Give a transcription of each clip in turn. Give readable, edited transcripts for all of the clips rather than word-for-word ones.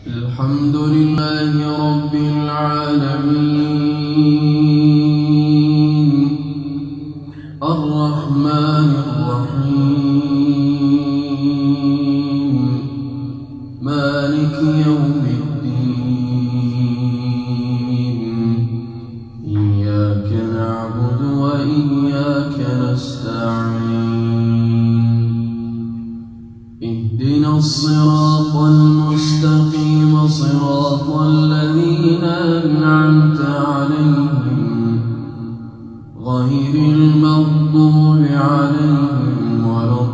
الحمد لله رب العالمين الرحمن الرحيم مالك يوم الدين إياك نعبد وإياك نستعين اهدنا الصراط المستقيم صراط الذين أنعمت عليهم غير المغضوب عليهم ولا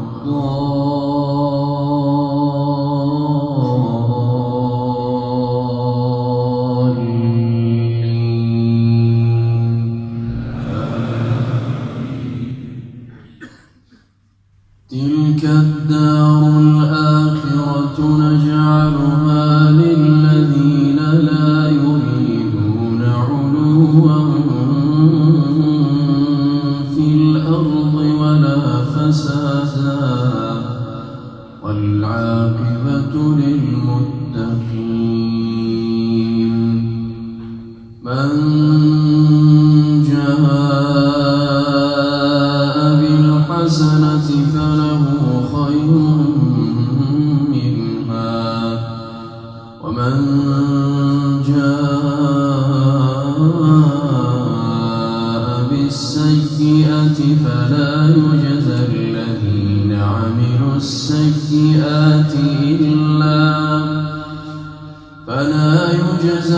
تلك الدار الآخرة نجعلها للذين لا يريدون علوا في الأرض ولا فسادا والعاقبة للمتقين من جاء بالحسنة فله خير منها ومن جاء بالسيئة فلا يجزى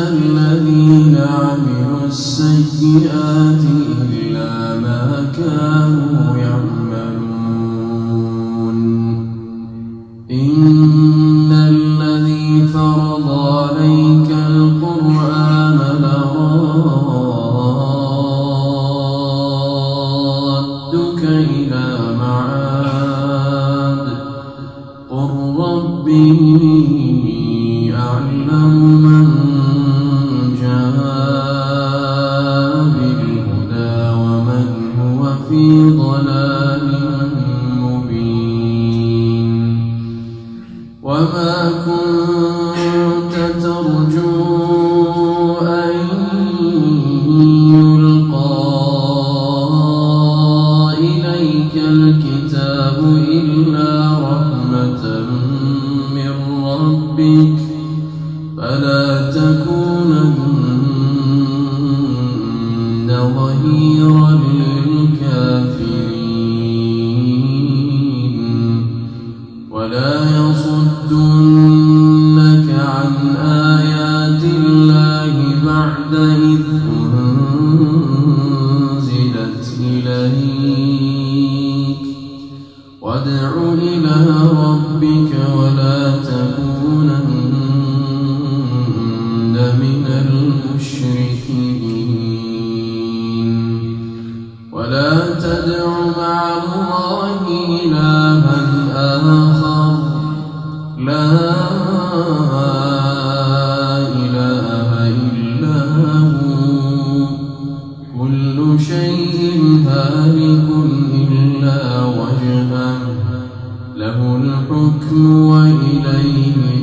الذين عملوا السيئات إلا ما كانوا يعملون إن الذي فرض عليك القرآن لرادك إلى معاد قل ربي أعلم من جاء بالهدى ومن هو في ضلال مبين وما كنت ترجو أن يلقى إليك الكتاب إلا رحمة من ربك فلا تكونن ظهيرا للكافرين ولا يصدنك عن آيات الله بعد إذ أنزلت إليك وادع إلى ربك ولا تكونن من المشركين ولا تدع مع الله إلها آخر لا إله إلا هو كل شيء هالك إلا وجهه له الحكم وإليه